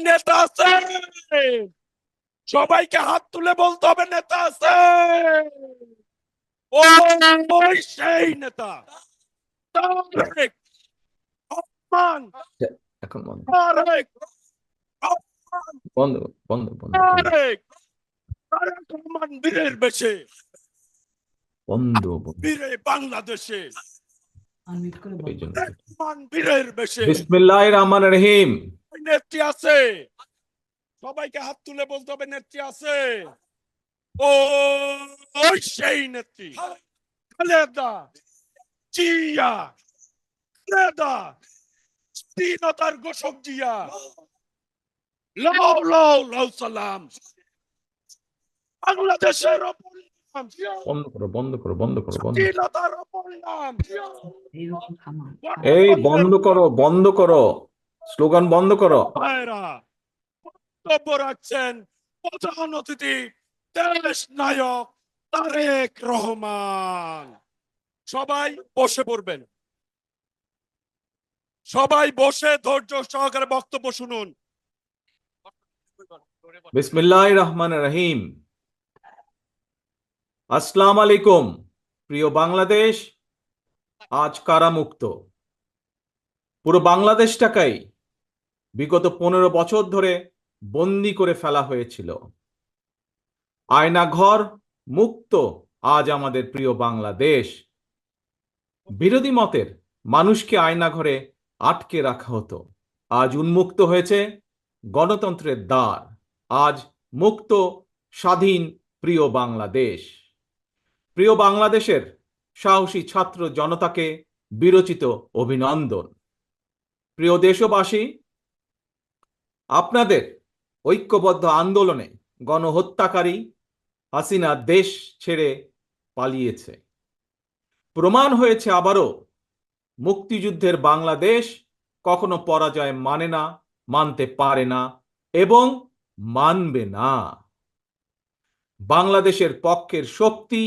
নেতা আছে? সবাইকে হাত তুলে বলতে হবে নেতা আছে। ওই সেই নেতা তারেক রহমান। এখন বন্ধ তারেক রহমান। বন্ধ বন্ধ বন্ধ তারেক রহমান বীরের বেশে বন্ধ বীরে বাংলাদেশে এই জন্য রহমান বীরের বেশে বিসমিল্লাহির রহমানির রহিম। নেত্রী আছে? সবাইকে হাত তুলে বলতে হবে নেত্রী আছে। ওই সেই নেত্রী খালেদা জিয়া। খালেদা স্বাধীনতার ঘোষক জিয়া। লাও লাও লাও সালাম। বাংলাদেশের অপর নাম বন্ধ করো বন্ধ করো বন্ধ করো বন্ধ স্বাধীনতার অপর নাম। এই বন্ধ করো বন্ধ করো স্লোগান বন্ধ করো। ভাইরা বক্তব্য রাখছেন প্রধান অতিথি দেশ নায়ক তারেক রহমান। সবাই বসে পড়বেন। সবাই বসে ধৈর্য সহকারে বক্তব্য শুনুন। বিসমিল্লাহির রহমানির রহিম। আসসালামু আলাইকুম। প্রিয় বাংলাদেশ, আজ কারামুক্ত পুরো বাংলাদেশটাকেই বিগত 15 বছর ধরে বন্দি করে ফেলা হয়েছিল। আয়নাঘর মুক্ত আজ আমাদের প্রিয় বাংলাদেশ। বিরোধী মতের মানুষকে আয়নাঘরে আটকে রাখা হতো, আজ উন্মুক্ত হয়েছে গণতন্ত্রের দ্বার। আজ মুক্ত স্বাধীন প্রিয় বাংলাদেশ। প্রিয় বাংলাদেশের সাহসী ছাত্র জনতাকে বিরচিত অভিনন্দন। প্রিয় দেশবাসী, আপনাদের ঐক্যবদ্ধ আন্দোলনে গণহত্যাকারী হাসিনা দেশ ছেড়ে পালিয়েছে। প্রমাণ হয়েছে আবারও মুক্তিযুদ্ধের বাংলাদেশ কখনো পরাজয় মানে না, মানতে পারে না এবং মানবে না। বাংলাদেশের পক্ষের শক্তি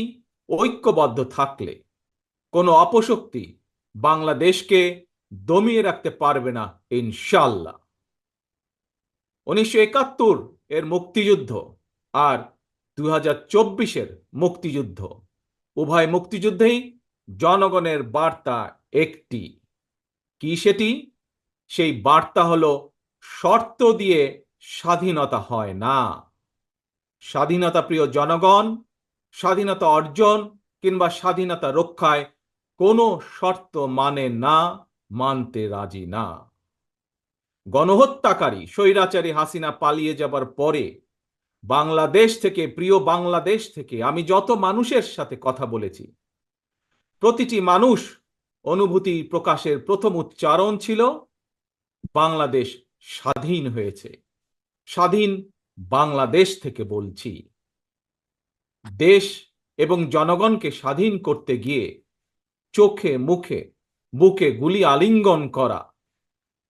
ঐক্যবদ্ধ থাকলে কোনো অপশক্তি বাংলাদেশকে দমিয়ে রাখতে পারবে না ইনশাআল্লাহ। 1971 এর মুক্তিযুদ্ধ আর 2024-এর মুক্তিযুদ্ধ, উভয় মুক্তিযুদ্ধেই জনগণের বার্তা একটি। কি সেটি? সেই বার্তা হলো শর্ত দিয়ে স্বাধীনতা হয় না। স্বাধীনতা প্রিয় জনগণ স্বাধীনতা অর্জন কিংবা স্বাধীনতা রক্ষায় কোনো শর্ত মানে না, মানতে রাজি না। গণহত্যাকারী স্বৈরাচারী হাসিনা পালিয়ে যাবার পরে বাংলাদেশ থেকে, প্রিয় বাংলাদেশ থেকে আমি যত মানুষের সাথে কথা বলেছি, প্রতিটি মানুষ অনুভূতি প্রকাশের প্রথম উচ্চারণ ছিল বাংলাদেশ স্বাধীন হয়েছে। স্বাধীন বাংলাদেশ থেকে বলছি। দেশ এবং জনগণকে স্বাধীন করতে গিয়ে চোখে মুখে বুকে গুলি আলিঙ্গন করা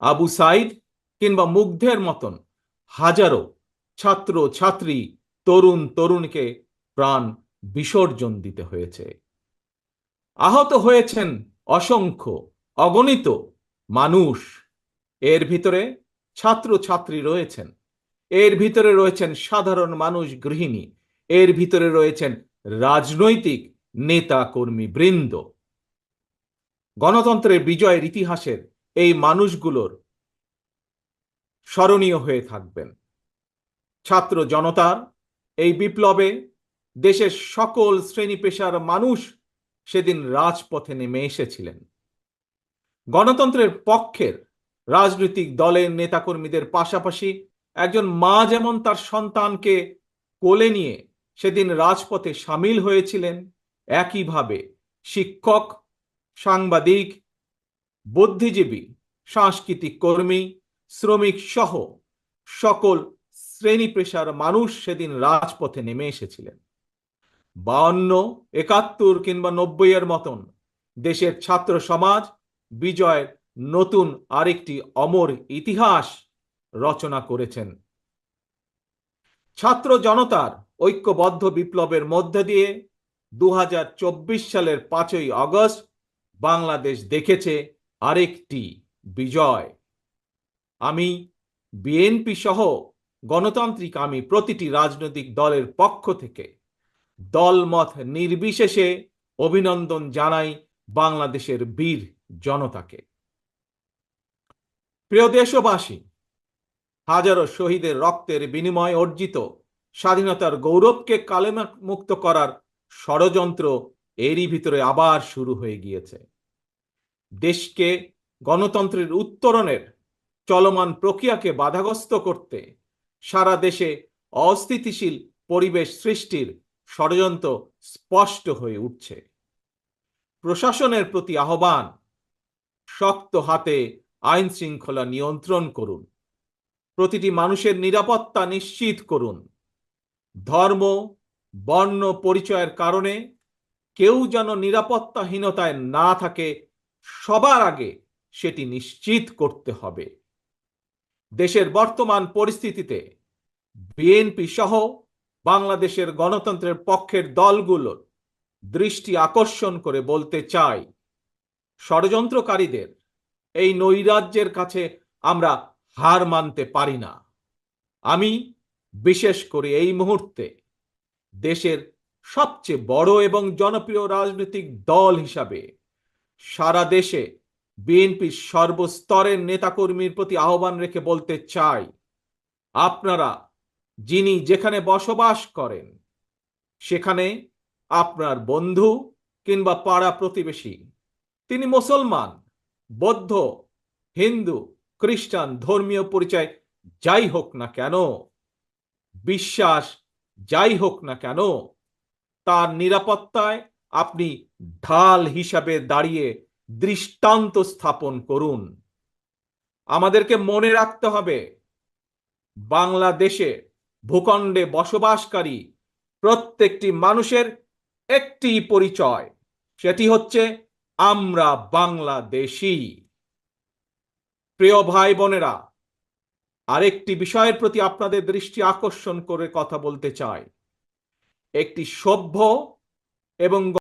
আবু সাইদ কিংবা মুগ্ধের মতন হাজারো ছাত্র ছাত্রী তরুণ তরুণীকে প্রাণ বিসর্জন দিতে হয়েছে। আহত হয়েছেন অসংখ্য অগণিত মানুষ। এর ভিতরে ছাত্র ছাত্রী রয়েছেন, এর ভিতরে রয়েছেন সাধারণ মানুষ, গৃহিণী, এর ভিতরে রয়েছেন রাজনৈতিক নেতা কর্মী বৃন্দ। গণতন্ত্রের বিজয়ের ইতিহাসের এই মানুষগুলোর স্মরণীয় হয়ে থাকবেন। ছাত্র জনতার এই বিপ্লবে দেশের সকল শ্রেণী পেশার মানুষ সেদিন রাজপথে নেমে এসেছিলেন। গণতন্ত্রের পক্ষের রাজনৈতিক দলের নেতাকর্মীদের পাশাপাশি একজন মা যেমন তার সন্তানকে কোলে নিয়ে সেদিন রাজপথে সামিল হয়েছিলেন, একইভাবে শিক্ষক, সাংবাদিক, বুদ্ধিজীবী, সাংস্কৃতিক কর্মী, শ্রমিক সহ সকল শ্রেণী পেশার মানুষ সেদিন রাজপথে নেমে এসেছিলেন। 52, 71 কিংবা 90-এর মতন দেশের ছাত্র সমাজ বিজয়ের নতুন আরেকটি অমর ইতিহাস রচনা করেছেন। ছাত্র জনতার ঐক্যবদ্ধ বিপ্লবের মধ্যে দিয়ে 2024 সালের 5ই আগস্ট বাংলাদেশ দেখেছে আরেকটি বিজয়। আমি বিএনপি সহ গণতান্ত্রিক আমি প্রতিটি রাজনৈতিক দলের পক্ষ থেকে দলমত নির্বিশেষে অভিনন্দন জানাই বাংলাদেশের বীর জনতাকে। প্রিয় দেশবাসী, হাজারো শহীদের রক্তের বিনিময়ে অর্জিত স্বাধীনতার গৌরবকে কালেমুক্ত করার ষড়যন্ত্র এরই ভিতরে আবার শুরু হয়ে গিয়েছে। দেশকে গণতন্ত্রের উত্তরণের চলমান প্রক্রিয়াকে বাধাগ্রস্ত করতে সারা দেশে অস্থিতিশীল পরিবেশ সৃষ্টির ষড়যন্ত্র স্পষ্ট হয়ে উঠছে। প্রশাসনের প্রতি আহ্বান, শক্ত হাতে আইন শৃঙ্খলা নিয়ন্ত্রণ করুন, প্রতিটি মানুষের নিরাপত্তা নিশ্চিত করুন। ধর্ম, বর্ণ পরিচয়ের কারণে কেউ যেন নিরাপত্তাহীনতায় না থাকে, সবার আগে সেটি নিশ্চিত করতে হবে। দেশের বর্তমান পরিস্থিতিতে বিএনপি সহ বাংলাদেশের গণতন্ত্রের পক্ষের দলগুলোর দৃষ্টি আকর্ষণ করে বলতে চাই, ষড়যন্ত্রকারীদের এই নৈরাজ্যের কাছে আমরা হার মানতে পারি না। আমি বিশেষ করে এই মুহূর্তে দেশের সবচেয়ে বড় এবং জনপ্রিয় রাজনৈতিক দল হিসাবে সারা দেশে বিএনপির সর্বস্তরের নেতাকর্মীর প্রতি আহ্বান রেখে বলতে চাই, আপনারা যিনি যেখানে বসবাস করেন সেখানে আপনার বন্ধু কিংবা পাড়া প্রতিবেশী, তিনি মুসলমান, বৌদ্ধ, হিন্দু, খ্রিস্টান, ধর্মীয় পরিচয় যাই হোক না কেন, বিশ্বাস যাই হোক না কেন, তার নিরাপত্তায় আপনি ঢাল হিসাবে দাঁড়িয়ে দৃষ্টান্ত স্থাপন করুন। আমাদেরকে মনে রাখতে হবে, বাংলাদেশে ভূখণ্ডে বসবাসকারী প্রত্যেকটি মানুষের একটি পরিচয়, সেটি হচ্ছে আমরা বাংলাদেশী। প্রিয় ভাই বোনেরা, আরেকটি বিষয়ের প্রতি আপনাদের দৃষ্টি আকর্ষণ করে কথা বলতে চাই। একটি সভ্য এবং